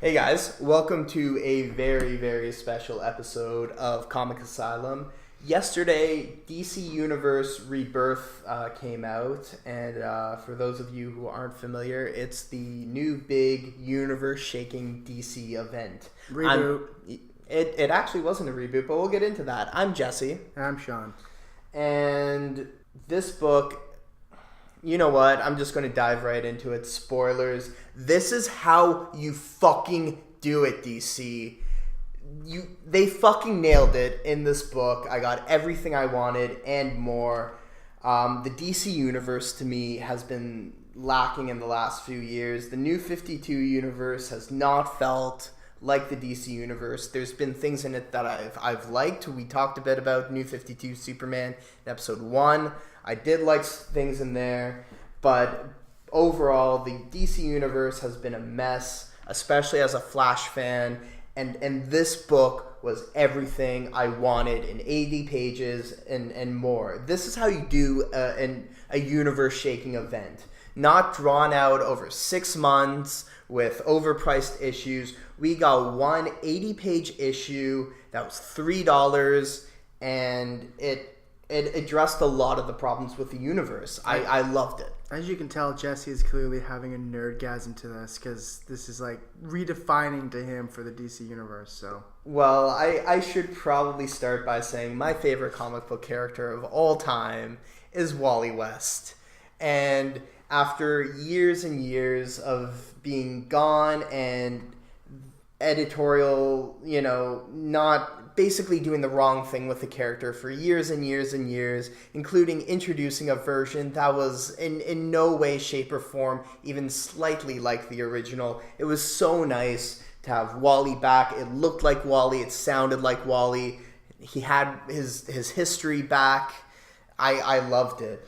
Hey guys, welcome to a very, very special episode of Comic Asylum. Yesterday, DC Universe Rebirth came out, and for those of you who aren't familiar, it's the new big universe-shaking DC event. Reboot. It actually wasn't a reboot, but we'll get into that. I'm Jesse. And I'm Sean. And this book, you know what? I'm just going to dive right into it. Spoilers. This is how you fucking do it, DC. They fucking nailed it in this book. I got everything I wanted and more. The DC universe to me has been lacking in the last few years. The New 52 universe has not felt like the DC universe. There's been things in it that I've liked. We talked a bit about New 52 Superman in episode 1. I did like things in there, but overall, the DC universe has been a mess, especially as a Flash fan, and this book was everything I wanted in 80 pages and more. This is how you do a universe-shaking event. Not drawn out over 6 months with overpriced issues. We got one 80-page issue that was $3, and it addressed a lot of the problems with the universe. I loved it. As you can tell, Jesse is clearly having a nerdgasm to this because this is like redefining to him for the DC universe. So, well, I should probably start by saying my favorite comic book character of all time is Wally West. And after years and years of being gone and editorial, not basically doing the wrong thing with the character for years and years and years, including introducing a version that was in no way, shape, or form even slightly like the original. It was so nice to have Wally back. It looked like Wally. It sounded like Wally. He had his history back. I loved it.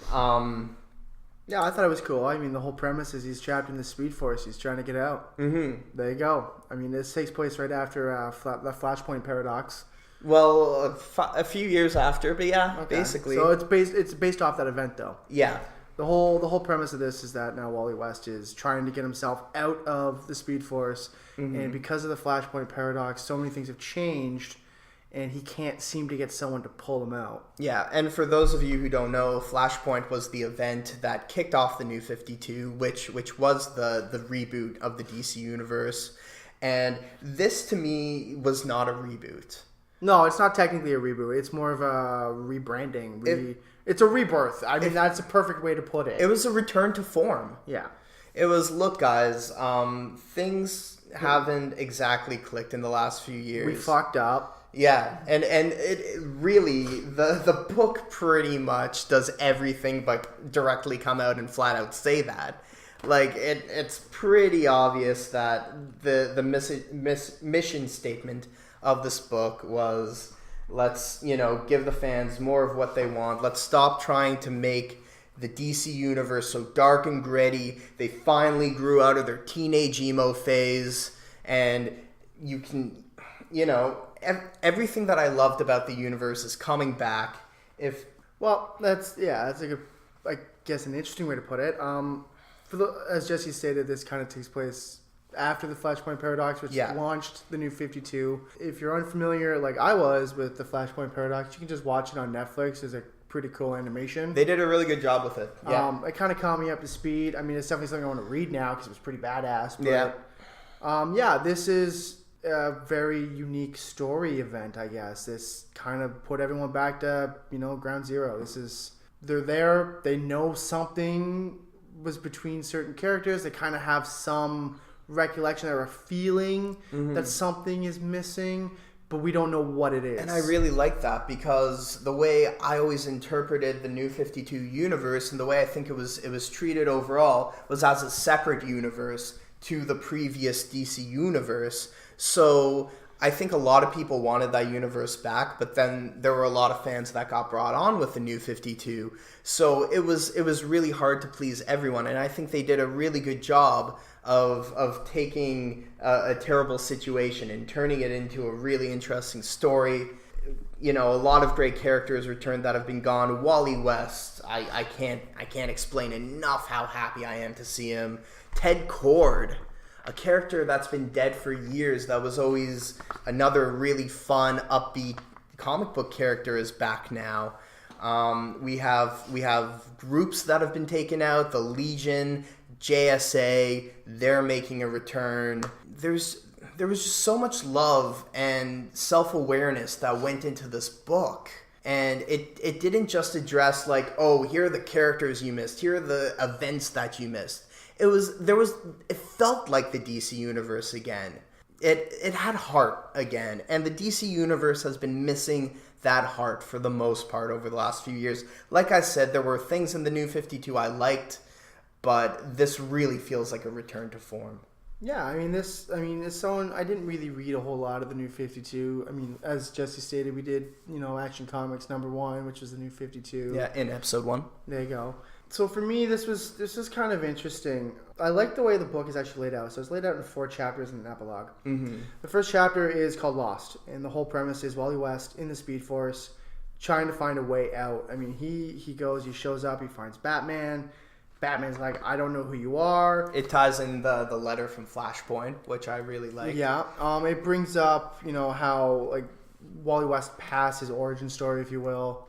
Yeah, I thought it was cool. I mean, the whole premise is he's trapped in the Speed Force. He's trying to get out. Mm-hmm. There you go. I mean, this takes place right after the Flashpoint paradox. Well, a few years after, but yeah, okay. Basically. So it's based off that event, though. Yeah. The whole premise of this is that now Wally West is trying to get himself out of the Speed Force, and because of the Flashpoint paradox, so many things have changed, and he can't seem to get someone to pull him out. Yeah, and for those of you who don't know, Flashpoint was the event that kicked off the New 52, which was the reboot of the DC universe, and this to me was not a reboot. No, it's not technically a reboot. It's more of a rebranding. It's a rebirth. I mean, that's a perfect way to put it. It was a return to form. Yeah. It was, look, guys, things haven't exactly clicked in the last few years. We fucked up. Yeah, and it really, the book pretty much does everything but directly come out and flat out say that. Like, it's pretty obvious that the mission statement of this book was, let's, give the fans more of what they want. Let's stop trying to make the DC universe so dark and gritty. They finally grew out of their teenage emo phase, and you can, everything that I loved about the universe is coming back. That's a good, I guess, an interesting way to put it. As Jesse stated, this kind of takes place after the Flashpoint paradox, which launched the New 52. If you're unfamiliar, like I was, with the Flashpoint paradox, you can just watch it on Netflix. There's a pretty cool animation. They did a really good job with it. Yeah. It kind of caught me up to speed. I mean, it's definitely something I want to read now because it was pretty badass. But, this is a very unique story event, I guess. This kind of put everyone back to, ground zero. They're there. They know something was between certain characters. They kind of have some recollection or a feeling that something is missing, but we don't know what it is. And I really like that because the way I always interpreted the New 52 universe and the way I think it was treated overall was as a separate universe to the previous DC universe. So I think a lot of people wanted that universe back, but then there were a lot of fans that got brought on with the New 52. So it was really hard to please everyone, and I think they did a really good job of taking a terrible situation and turning it into a really interesting story. A lot of great characters returned that have been gone. Wally West, I can't explain enough how happy I am to see him. Ted Kord. a character that's been dead for years that was always another really fun, upbeat comic book character is back now. We have groups that have been taken out, the Legion, JSA, they're making a return. There was just so much love and self-awareness that went into this book. And it didn't just address like, oh, here are the characters you missed, here are the events that you missed. It felt like the DC universe again. It had heart again, and the DC universe has been missing that heart for the most part over the last few years. Like I said, there were things in the New 52 I liked, but this really feels like a return to form. Yeah, I mean, as someone, I didn't really read a whole lot of the New 52. I mean, as Jesse stated, we did, Action Comics #1, which was the New 52. Yeah, in episode 1. There you go. So for me, this was kind of interesting. I like the way the book is actually laid out. So it's laid out in 4 chapters and an epilogue. Mm-hmm. The first chapter is called Lost, and the whole premise is Wally West in the Speed Force trying to find a way out. I mean, he shows up, he finds Batman. Batman's like, I don't know who you are. It ties in the letter from Flashpoint, which I really like. Yeah. It brings up, how like Wally West passed his origin story, if you will.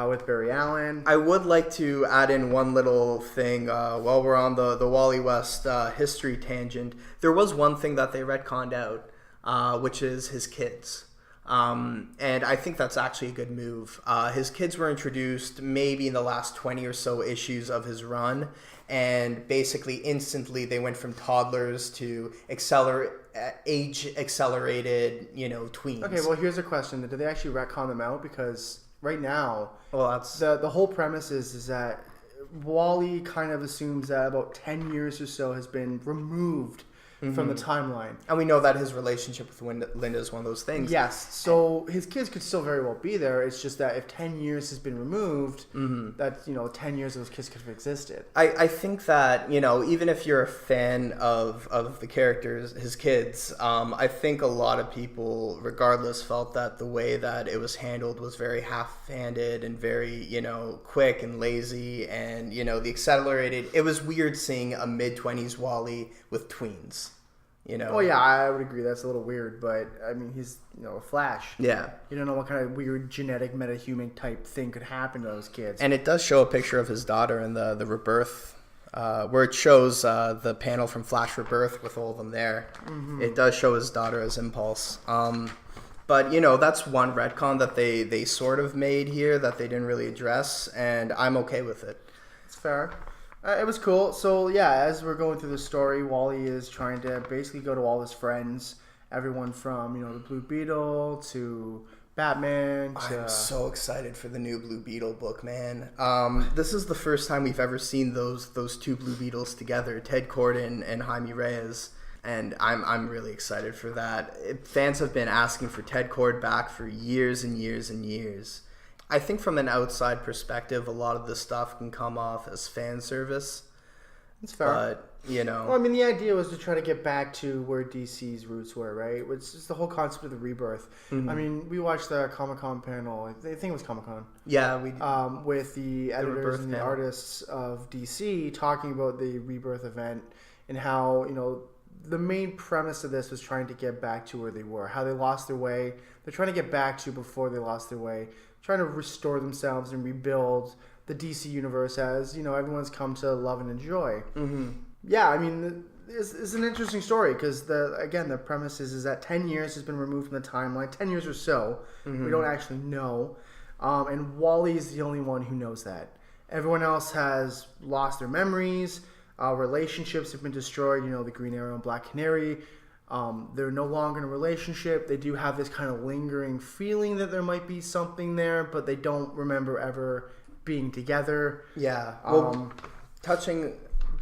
With Barry Allen. I would like to add in one little thing while we're on the Wally West history tangent. There was one thing that they retconned out, which is his kids. And I think that's actually a good move. His kids were introduced maybe in the last 20 or so issues of his run, and basically instantly they went from toddlers to age-accelerated, tweens. Okay, well, here's a question. Did they actually retcon them out? Because right now, well, that's the whole premise is that Wally kind of assumes that about 10 years or so has been removed from the timeline. And we know that his relationship with Linda is one of those things. Yes, so his kids could still very well be there. It's just that if 10 years has been removed, that 10 years of those kids could have existed. I think that, even if you're a fan of the characters, his kids, I think a lot of people, regardless, felt that the way that it was handled was very half-handed and very, quick and lazy, and, the accelerated. It was weird seeing a mid-20s Wally with tweens. Well, yeah, I would agree. That's a little weird, but I mean, he's a Flash. Yeah, you don't know what kind of weird genetic metahuman type thing could happen to those kids. And it does show a picture of his daughter in the Rebirth, where it shows the panel from Flash Rebirth with all of them there. Mm-hmm. It does show his daughter as Impulse. But that's one retcon that they sort of made here that they didn't really address, and I'm okay with it. It's fair. It was cool. So, yeah, as we're going through the story, Wally is trying to basically go to all his friends, everyone from, the Blue Beetle to Batman. I'm so excited for the new Blue Beetle book, man. This is the first time we've ever seen those 2 Blue Beetles together, Ted Corden and Jaime Reyes, and I'm really excited for that. Fans have been asking for Ted Cord back for years and years and years. I think from an outside perspective, a lot of this stuff can come off as fan service. It's fair. But, Well, I mean, the idea was to try to get back to where DC's roots were, right? Which is the whole concept of the Rebirth. Mm-hmm. I mean, we watched the Comic-Con panel. I think it was Comic-Con. Yeah, we with the editors and the artists of DC talking about the Rebirth event and how, the main premise of this was trying to get back to where they were, how they lost their way. They're trying to get back to before they lost their way, trying to restore themselves and rebuild the DC universe as, everyone's come to love and enjoy. Mm-hmm. Yeah, I mean, it's an interesting story because, the premise is that 10 years has been removed from the timeline, 10 years or so. Mm-hmm. We don't actually know. And Wally is the only one who knows that. Everyone else has lost their memories. Relationships have been destroyed. The Green Arrow and Black Canary. They're no longer in a relationship. They do have this kind of lingering feeling that there might be something there, but they don't remember ever being together. Yeah. Well, touching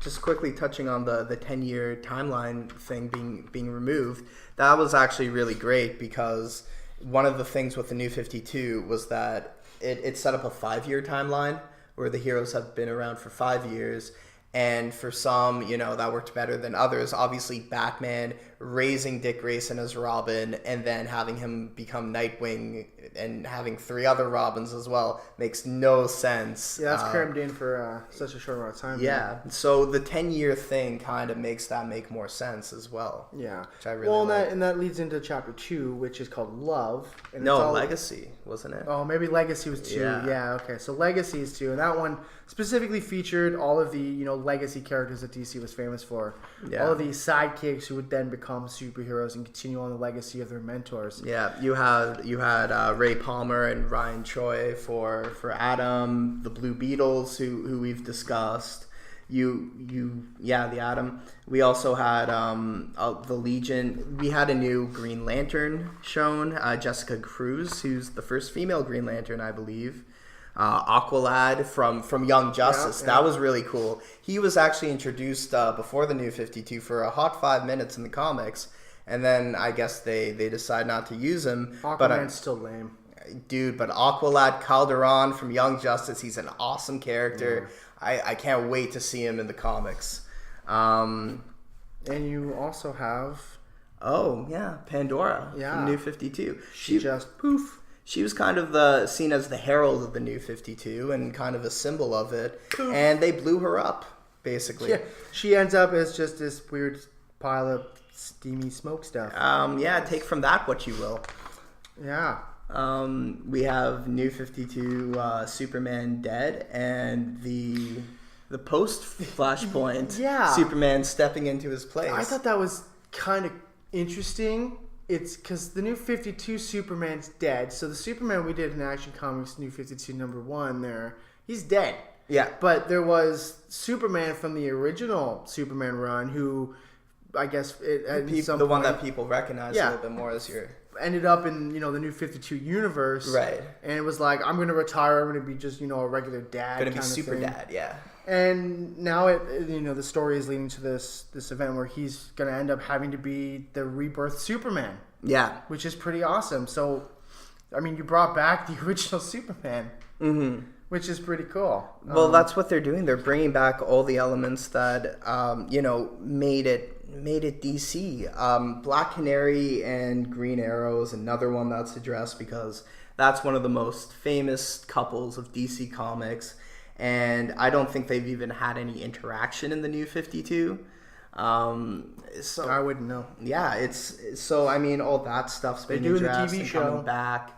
on the 10-year timeline thing being removed, that was actually really great because one of the things with the New 52 was that it set up a 5-year timeline where the heroes have been around for 5 years. And for some, that worked better than others. Obviously, Batman raising Dick Grayson as Robin and then having him become Nightwing and having 3 other Robins as well makes no sense. Yeah, that's crammed in for such a short amount of time. Yeah, so the 10-year thing kind of makes that make more sense as well. Yeah. Which I really like. And that leads into chapter 2, which is called Love. And no, Legacy, wasn't it? Oh, maybe Legacy was 2. Yeah, okay. So Legacy is 2, and that one specifically featured all of the, legacy characters that DC was famous for. Yeah. All of these sidekicks who would then become superheroes and continue on the legacy of their mentors. Yeah, you had Ray Palmer and Ryan Choi for Atom, the Blue Beetles who we've discussed. The Atom. We also had the Legion. We had a new Green Lantern shown, Jessica Cruz, who's the first female Green Lantern, I believe. Aqualad from Young Justice. Yeah. That was really cool. He was actually introduced before the New 52 for a hot 5 minutes in the comics, and then I guess they decide not to use him. Aquaman's still lame. Dude, but Aqualad Calderon from Young Justice, he's an awesome character. Yeah. I can't wait to see him in the comics. And you also have... Oh, yeah, Pandora from New 52. She just poof. She was kind of seen as the herald of the New 52 and kind of a symbol of it. Poof. And they blew her up, basically. Yeah, she ends up as just this weird pile of steamy smoke stuff. Take from that what you will. Yeah. We have New 52 Superman dead, and the post Flashpoint Superman stepping into his place. I thought that was kind of interesting. It's because the New 52 Superman's dead, so the Superman we did in Action Comics New 52 #1 there, he's dead. Yeah. But there was Superman from the original Superman run who, I guess, the one that people recognize a little bit more as your... ended up in, the New 52 universe. Right. And it was like, I'm going to retire, I'm going to be just, a regular dad. Going to be super dad, yeah. And now the story is leading to this event where he's going to end up having to be the Rebirth Superman. Yeah. Which is pretty awesome. So, I mean, you brought back the original Superman. Mm-hmm. Which is pretty cool. Well, that's what they're doing. They're bringing back all the elements that, made it DC. Black Canary and Green Arrow is another one that's addressed because that's one of the most famous couples of DC Comics. And I don't think they've even had any interaction in the New 52. So I wouldn't know. Yeah, all that stuff's been addressed and coming back.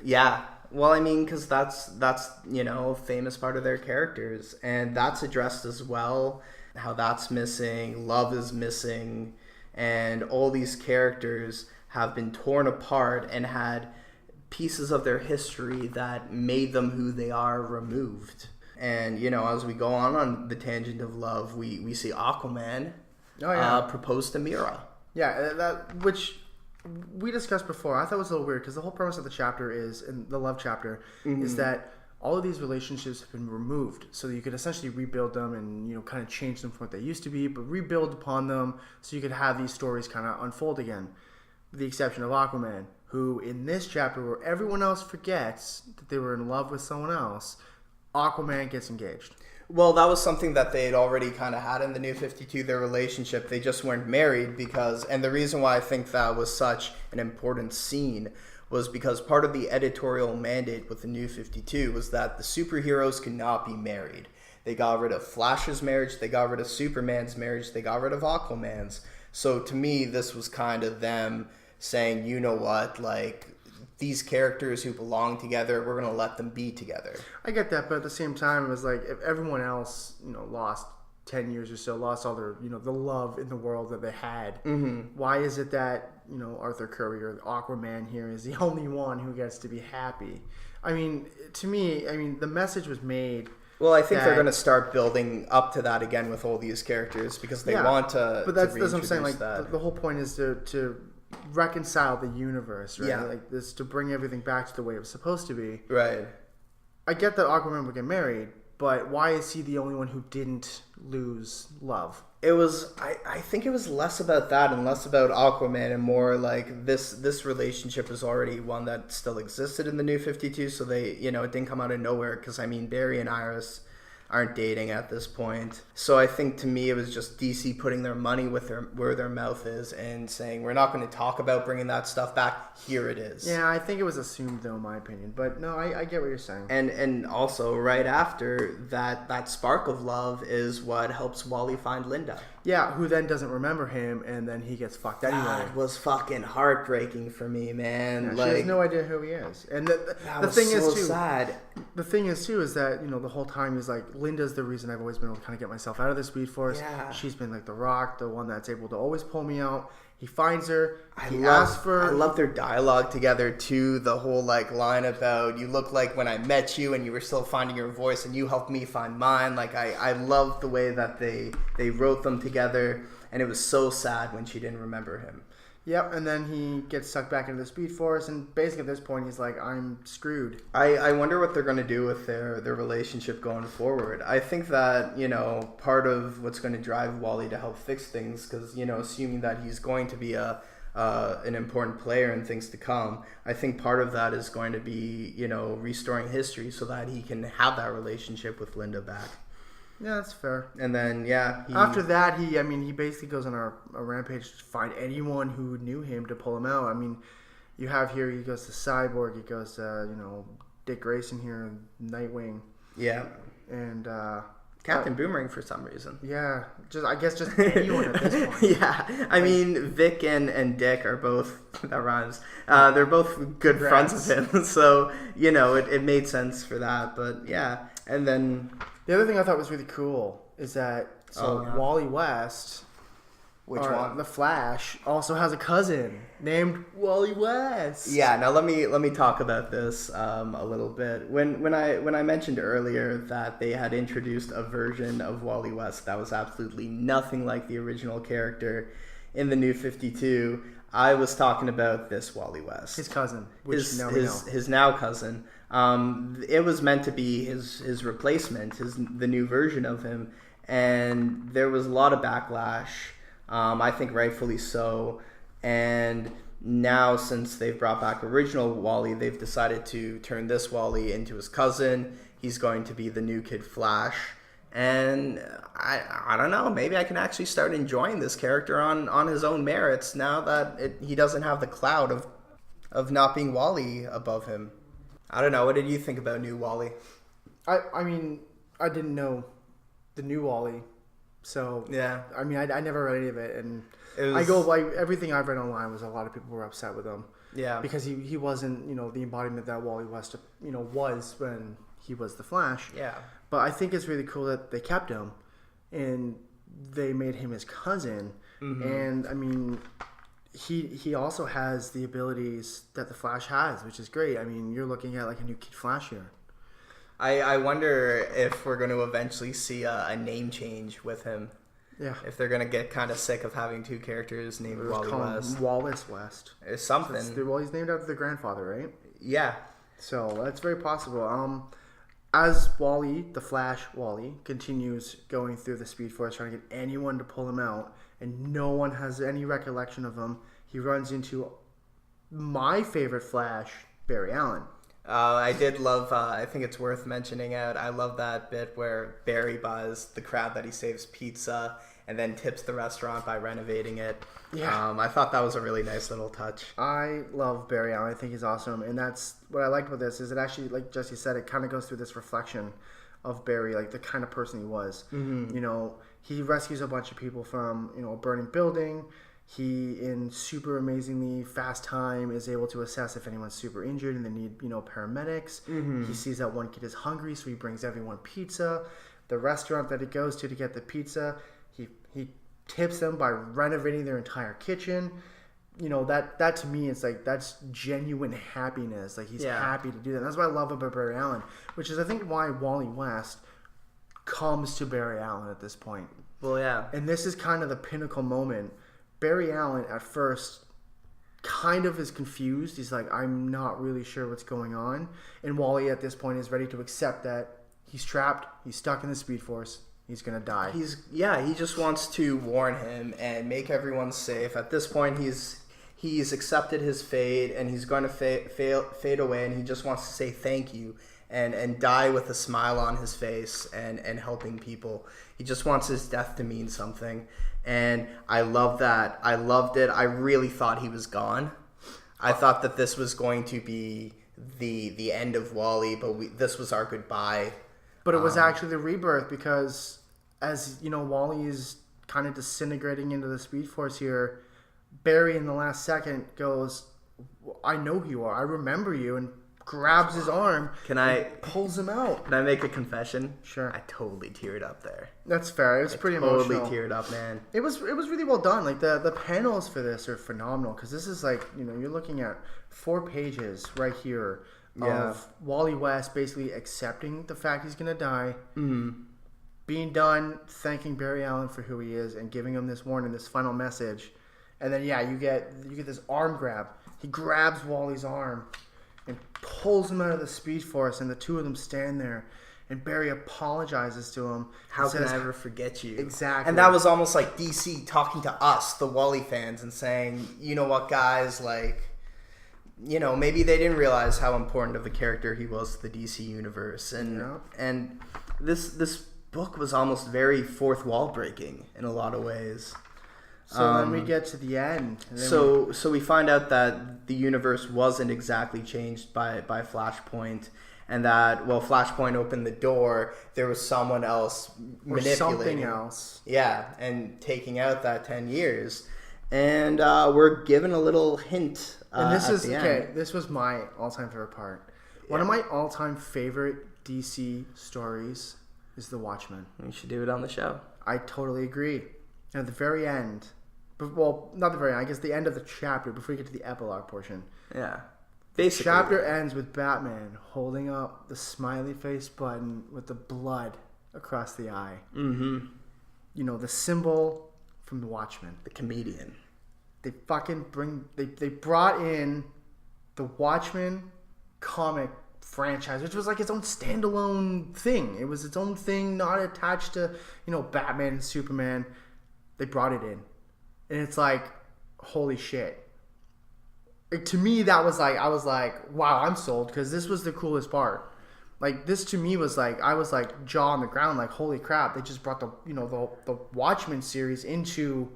Yeah. Well, I mean, because that's a famous part of their characters, and that's addressed as well. How that's missing, Love is missing, and all these characters have been torn apart and had pieces of their history that made them who they are removed. And, as we go on the tangent of Love, we see Aquaman propose to Mira. Yeah, which we discussed before. I thought it was a little weird because the whole premise of the chapter in the Love chapter, is that all of these relationships have been removed so that you could essentially rebuild them and, kind of change them from what they used to be, but rebuild upon them so you could have these stories kind of unfold again. With the exception of Aquaman, who in this chapter where everyone else forgets that they were in love with someone else, Aquaman gets engaged. Well, that was something that they had already kind of had in the New 52, their relationship. They just weren't married and the reason why I think that was such an important scene was because part of the editorial mandate with the New 52 was that the superheroes could not be married. They got rid of Flash's marriage, they got rid of Superman's marriage, they got rid of Aquaman's. So to me, this was kind of them saying, you know what, like, these characters who belong together, we're going to let them be together. I get that, but at the same time, it was like, if everyone else, lost 10 years or so, lost all their, the love in the world that they had, why is it that, Arthur Curry or Aquaman here is the only one who gets to be happy? I mean, to me, the message was made. Well, I think they're going to start building up to that again with all these characters because they want to. But that's what I'm saying. Like the whole point is to reconcile the universe, right? Yeah. Like this, to bring everything back to the way it was supposed to be. Right. I get that Aquaman would get married, but why is he the only one who didn't lose love? It was, I think it was less about that and less about Aquaman and more like this relationship is already one that still existed in the New 52, so they, it didn't come out of nowhere because, Barry and Iris aren't dating at this point. So I think to me it was just DC putting their money where their mouth is and saying, we're not going to talk about bringing that stuff back. Here it is. Yeah, I think it was assumed though, in my opinion. But no, I get what you're saying. And also right after that spark of love is what helps Wally find Linda. Yeah, who then doesn't remember him, and then he gets fucked anyway. That was fucking heartbreaking for me, man. Yeah, she has no idea who he is. And the thing is, too, sad. The thing is, too, is that, the whole time he's like, Linda's the reason I've always been able to kind of get myself out of the Speed Force. Yeah. She's been like the rock, the one that's able to always pull me out. He finds her. I love their dialogue together too. The whole line about, you look like when I met you and you were still finding your voice and you helped me find mine. I love the way that they wrote them together, and it was so sad when she didn't remember him. Yep, and then he gets sucked back into the Speed Force, and basically at this point he's like, I'm screwed. I wonder what they're going to do with their relationship going forward. I think that, part of what's going to drive Wally to help fix things, because, assuming that he's going to be an important player in things to come, I think part of that is going to be, restoring history so that he can have that relationship with Linda back. Yeah, that's fair. And then, after that, he basically goes on a rampage to find anyone who knew him to pull him out. I mean, you have here, he goes to Cyborg, he goes to, Dick Grayson here, Nightwing. Yeah. And, Captain Boomerang for some reason. Yeah, I guess just anyone at this point. Yeah, I mean, Vic and Dick are both, that rhymes, they're both good friends of him, so, it made sense for that, but yeah, and then... The other thing I thought was really cool is that Wally West, which one? The Flash, also has a cousin named Wally West. Yeah, now let me talk about this a little bit. When I mentioned earlier that they had introduced a version of Wally West that was absolutely nothing like the original character in the New 52, I was talking about this Wally West, his cousin, his now cousin. It was meant to be his replacement, the new version of him, and there was a lot of backlash. I think rightfully so. And now, since they've brought back original Wally, they've decided to turn this Wally into his cousin. He's going to be the new Kid Flash. And I don't know, maybe I can actually start enjoying this character on his own merits now that he doesn't have the cloud of not being Wally above him. I don't know. What did you think about new Wally? I mean, I didn't know the new Wally, so yeah. I mean, I never read any of it, and I go by everything I've read online was a lot of people were upset with him. Yeah, because he wasn't the embodiment that Wally West was when he was the Flash. Yeah, but I think it's really cool that they kept him, and they made him his cousin, and I mean. He also has the abilities that the Flash has, which is great. I mean, you're looking at a new Kid Flash here. I wonder if we're going to eventually see a name change with him. Yeah. If they're going to get kind of sick of having two characters named Wally West. Wallace West. Or something. Well, he's named after the grandfather, right? Yeah. So that's very possible. As Wally, the Flash Wally, continues going through the Speed Force trying to get anyone to pull him out, and no one has any recollection of him, he runs into my favorite Flash, Barry Allen. I did love, I think it's worth mentioning out, I love that bit where Barry buys the crowd that he saves pizza and then tips the restaurant by renovating it. Yeah. I thought that was a really nice little touch. I love Barry Allen. I think he's awesome. And that's what I liked about this is it actually, like Jesse said, it kind of goes through this reflection of Barry, like the kind of person he was. Mm-hmm. He rescues a bunch of people from, a burning building. He, in super amazingly fast time, is able to assess if anyone's super injured and they need, paramedics. Mm-hmm. He sees that one kid is hungry, so he brings everyone pizza. The restaurant that he goes to get the pizza, he tips them by renovating their entire kitchen. That to me, it's like, that's genuine happiness. Like, he's happy to do that. And that's what I love about Barry Allen, which is, I think, why Wally West comes to Barry Allen at this point. Well, yeah. And this is kind of the pinnacle moment. Barry Allen, at first, kind of is confused. He's like, I'm not really sure what's going on. And Wally, at this point, is ready to accept that he's trapped, he's stuck in the Speed Force, he's going to die. He just wants to warn him and make everyone safe. At this point, he's accepted his fate, and he's going to fade away, and he just wants to say thank you. and die with a smile on his face and helping people. He just wants his death to mean something. And I love that. I loved it. I really thought he was gone. I thought that this was going to be the end of Wally, but this was our goodbye. But it was actually the rebirth, because as you know, Wally is kind of disintegrating into the Speed Force here. Barry in the last second goes, I know who you are. I remember you, and grabs his arm. Pulls him out. Can I make a confession? Sure. I totally teared up there. That's fair. It was pretty emotional. Totally teared up, man. It was really well done. Like the panels for this are phenomenal, because this is like, you know, you're looking at 4 pages right here of Wally West basically accepting the fact he's gonna die, being done, thanking Barry Allen for who he is, and giving him this warning, this final message, and then you get this arm grab. He grabs Wally's arm and pulls him out of the Speed Force, and the two of them stand there, and Barry apologizes to him. How can I ever forget you? Exactly. And that was almost like DC talking to us, the Wally fans, and saying, you know what, guys, like, you know, maybe they didn't realize how important of a character he was to the DC universe. And this book was almost very fourth wall breaking in a lot of ways. So then we get to the end. So we find out that the universe wasn't exactly changed by Flashpoint, and that, well, Flashpoint opened the door, there was someone else manipulating. Something else. Yeah, and taking out that 10 years. And we're given a little hint and this at is the okay. end. This was my all-time favorite part. One of my all-time favorite DC stories is The Watchmen. We should do it on the show. I totally agree. And at the very end, well, not the very end, I guess the end of the chapter, before we get to the epilogue portion. Yeah. Basically. The chapter ends with Batman holding up the smiley face button with the blood across the eye. Mm-hmm. You know, the symbol from The Watchmen. The comedian. They brought in the Watchmen comic franchise, which was like its own standalone thing. It was its own thing, not attached to, you know, Batman and Superman. They brought it in. And it's like, holy shit. To me, that was like, I was like, wow, I'm sold, because this was the coolest part. Like, this to me was like, I was like jaw on the ground, like, holy crap, they just brought the Watchmen series into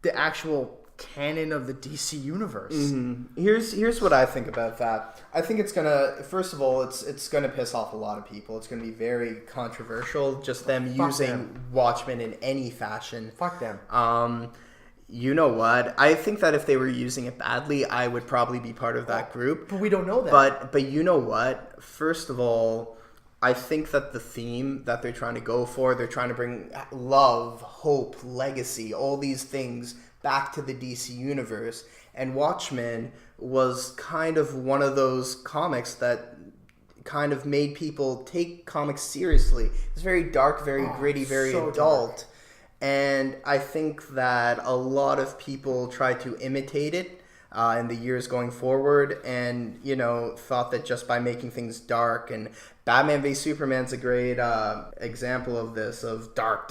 the actual canon of the DC universe. Mm-hmm. Here's what I think about that. I think it's gonna, first of all, it's gonna piss off a lot of people. It's gonna be very controversial, just them using Watchmen in any fashion. Fuck them. You know what? I think that if they were using it badly, I would probably be part of that group. But we don't know that. But you know what? First of all, I think that the theme that they're trying to go for, they're trying to bring love, hope, legacy, all these things back to the DC universe. And Watchmen was kind of one of those comics that kind of made people take comics seriously. It's very dark, very gritty, very so adult. Dark. And I think that a lot of people tried to imitate it in the years going forward, and, you know, thought that just by making things dark, and Batman v Superman's a great example of this, of dark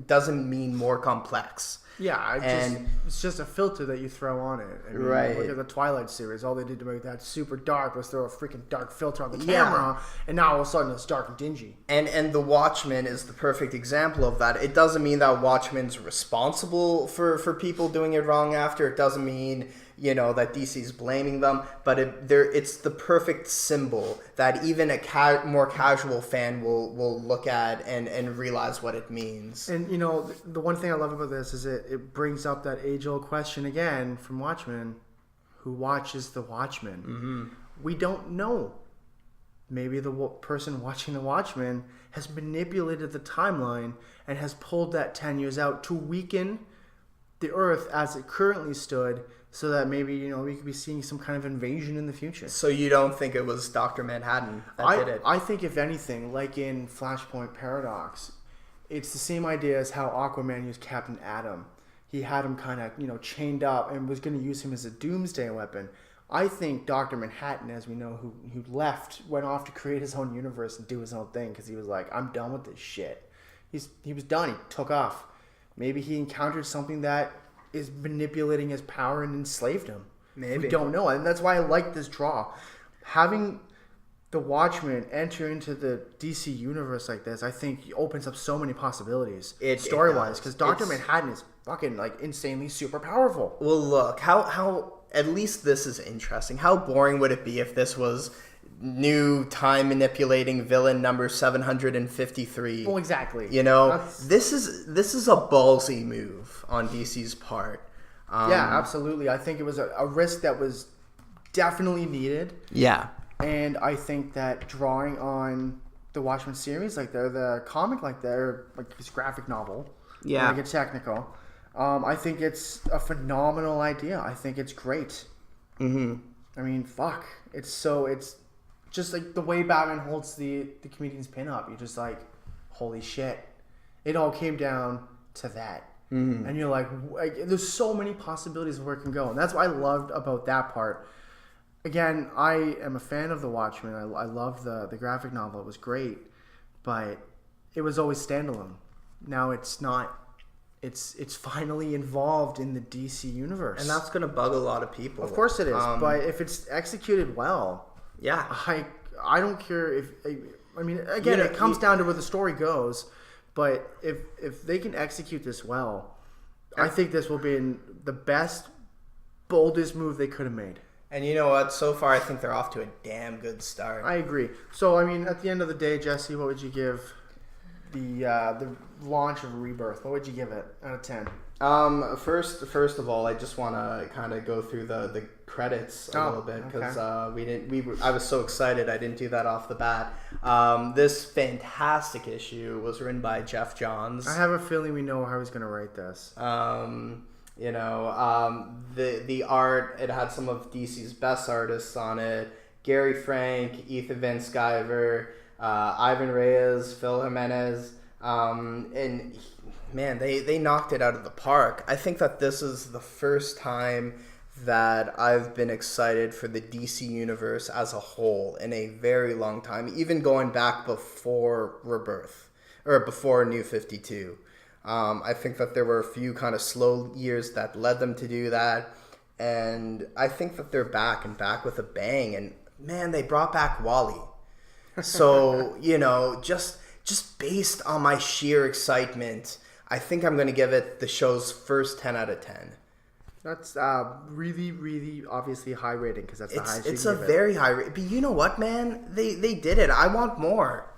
doesn't mean more complex. Yeah, it's just a filter that you throw on it. I mean, right. Look at the Twilight series. All they did to make that super dark was throw a freaking dark filter on the camera, and now all of a sudden it's dark and dingy. And The Watchmen is the perfect example of that. It doesn't mean that Watchmen's responsible for people doing it wrong after. It doesn't mean, you know, that DC's blaming them, but it's the perfect symbol that even a more casual fan will look at and realize what it means. And, you know, the one thing I love about this is it brings up that age-old question again from Watchmen: who watches the Watchmen? Mm-hmm. We don't know. Maybe the person watching the Watchmen has manipulated the timeline and has pulled that 10 years out to weaken the Earth as it currently stood, so that maybe, you know, we could be seeing some kind of invasion in the future. So you don't think it was Dr. Manhattan that did it? I think, if anything, like in Flashpoint Paradox, it's the same idea as how Aquaman used Captain Atom. He had him kind of, you know, chained up and was going to use him as a doomsday weapon. I think Dr. Manhattan, as we know, who went off to create his own universe and do his own thing, because he was like, I'm done with this shit. He was done. He took off. Maybe he encountered something that is manipulating his power and enslaved him. Maybe. We don't know. And that's why I like this draw. Having the Watchmen enter into the DC universe like this, I think opens up so many possibilities story-wise. Because Dr. Manhattan is fucking like insanely super powerful. Well, look, how at least this is interesting. How boring would it be if this was new time manipulating villain number 753? Well, exactly. You know, this is a ballsy move on DC's part. Yeah, absolutely. I think it was a risk that was definitely needed. Yeah. And I think that drawing on the Watchmen series, like the comic, like this graphic novel, yeah, to get technical, I think it's a phenomenal idea. I think it's great. Mm-hmm. I mean, fuck, it's just like the way Batman holds the comedian's pin up. You're just like, holy shit, it all came down to that. Mm-hmm. And you're like, there's so many possibilities of where it can go, and that's what I loved about that part. Again, I am a fan of The Watchmen. I love the graphic novel. It was great. But it was always standalone. Now it's not. It's finally involved in the DC universe. And that's going to bug a lot of people. Of course it is. But if it's executed well, yeah, I don't care if... I mean, again, it comes down to where the story goes. But if they can execute this well, I think this will be the best, boldest move they could have made. And you know what? So far, I think they're off to a damn good start. I agree. So, I mean, at the end of the day, Jesse, what would you give the launch of Rebirth? What would you give it out of 10? First of all, I just want to kind of go through the credits a little bit because I was so excited I didn't do that off the bat. This fantastic issue was written by Jeff Johns. I have a feeling we know how he's going to write this. You know, the art, it had some of DC's best artists on it. Gary Frank, Ethan Van Sciver, Ivan Reyes, Phil Jimenez. And man, they knocked it out of the park. I think that this is the first time that I've been excited for the DC universe as a whole in a very long time, even going back before Rebirth or before New 52. I think that there were a few kind of slow years that led them to do that. And I think that they're back with a bang. And man, they brought back Wally. So, you know, just based on my sheer excitement, I think I'm going to give it the show's first 10 out of 10. That's really, really obviously high rating because that's the highest you can give it. It's a very high rating. But you know what, man? They did it. I want more.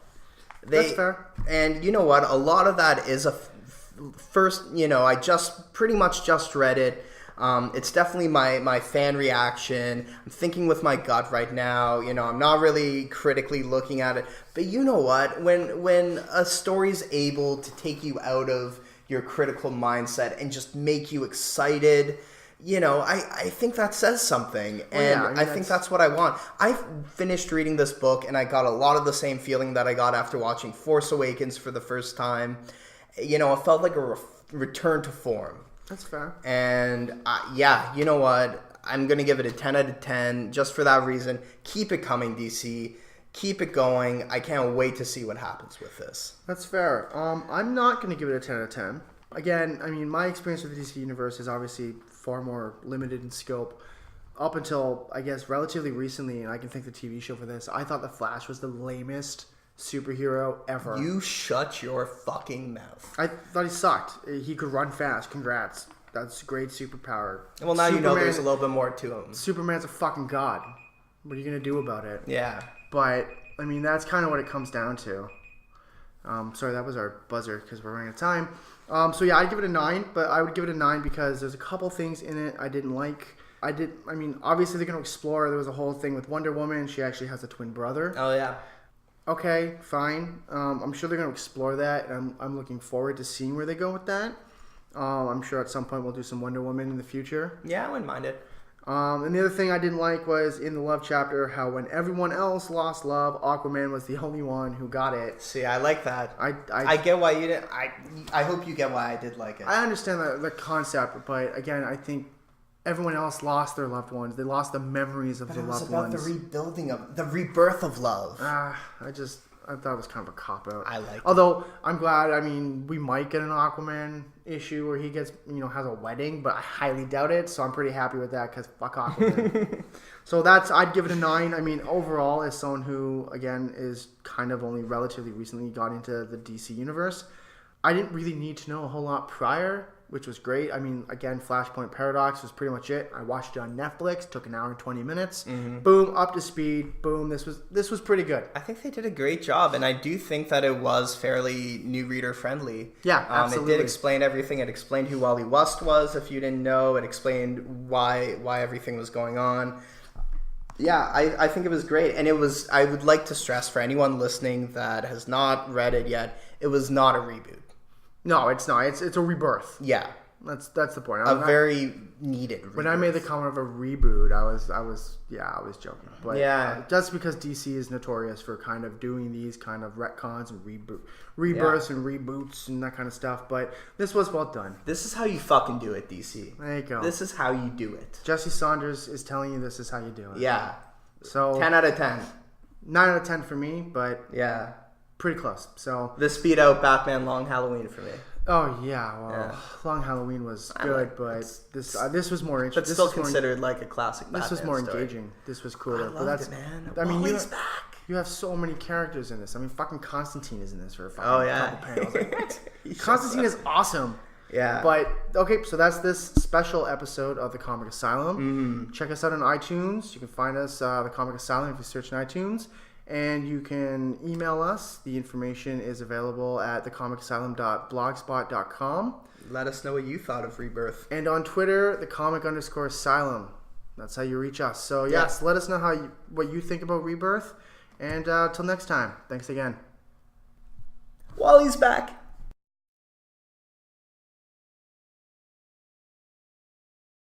That's fair. And you know what? A lot of that is first, you know, I pretty much just read it. It's definitely my fan reaction. I'm thinking with my gut right now. You know, I'm not really critically looking at it. But you know what? When a story's able to take you out of your critical mindset and just make you excited, you know, I think that says something. And I think that's what I want. I finished reading this book and I got a lot of the same feeling that I got after watching Force Awakens for the first time. You know, it felt like a return to form. That's fair. And yeah, you know what? I'm going to give it a 10 out of 10 just for that reason. Keep it coming, DC. Keep it going. I can't wait to see what happens with this. That's fair. I'm not going to give it a 10 out of 10. Again, I mean, my experience with the DC Universe is obviously far more limited in scope. Up until, I guess, relatively recently, and I can thank the TV show for this, I thought The Flash was the lamest superhero ever. You shut your fucking mouth. I thought he sucked. He could run fast. Congrats. That's a great superpower. Well, now you know there's a little bit more to him. Superman's a fucking god. What are you going to do about it? Yeah. But, I mean, that's kind of what it comes down to. Sorry, that was our buzzer because we're running out of time. So, yeah, I'd give it a 9, but I would give it a 9 because there's a couple things in it I didn't like. I mean, obviously they're going to explore. There was a whole thing with Wonder Woman. She actually has a twin brother. Oh, yeah. Okay, fine. I'm sure they're going to explore that, and I'm looking forward to seeing where they go with that. I'm sure at some point we'll do some Wonder Woman in the future. Yeah, I wouldn't mind it. And the other thing I didn't like was in the love chapter how when everyone else lost love, Aquaman was the only one who got it. See, I like that. I get why you didn't. I hope you get why I did like it. I understand the concept, but again, I think everyone else lost their loved ones. They lost the memories of the loved ones. But it was about the rebuilding of the rebirth of love. I I thought it was kind of a cop-out. I like it. Although, I'm glad, I mean, we might get an Aquaman issue where he gets, has a wedding, but I highly doubt it, so I'm pretty happy with that, because fuck Aquaman. So I'd give it a 9. I mean, overall, as someone who, again, is kind of only relatively recently got into the DC universe, I didn't really need to know a whole lot prior, which was great. I mean, again, Flashpoint Paradox was pretty much it. I watched it on Netflix, took an hour and 20 minutes. Mm-hmm. Boom, up to speed. Boom, this was pretty good. I think they did a great job, and I do think that it was fairly new reader friendly. Yeah, absolutely. It did explain everything. It explained who Wally West was, if you didn't know. It explained why everything was going on. Yeah, I think it was great, and I would like to stress for anyone listening that has not read it yet, it was not a reboot. No, it's not. It's a rebirth. Yeah. That's the point. Very needed rebirth. When I made the comment of a reboot, I was joking. But yeah. Just because DC is notorious for kind of doing these kind of retcons and rebirths and reboots and that kind of stuff. But this was well done. This is how you fucking do it, DC. There you go. This is how you do it. Jesse Saunders is telling you this is how you do it. Yeah. So 10 out of 10. 9 out of 10 for me, but yeah. Pretty close. So the Speed Out Batman Long Halloween for me. Oh yeah, well, Long Halloween was good, but this was more interesting. But still considered like a classic Batman This was more story. engaging. This was cooler. I loved it, man. I mean, Wally's back. You have so many characters in this. I mean, fucking Constantine is in this for a fucking couple panels. Like, Constantine is awesome. Yeah. But, okay, so that's this special episode of The Comic Asylum. Mm-hmm. Check us out on iTunes. You can find us, The Comic Asylum, if you search in iTunes. And you can email us. The information is available at thecomicasylum.blogspot.com. Let us know what you thought of Rebirth. And on Twitter, _asylum. That's how you reach us. So, yes, let us know what you think about Rebirth. And till next time, thanks again. Wally's back.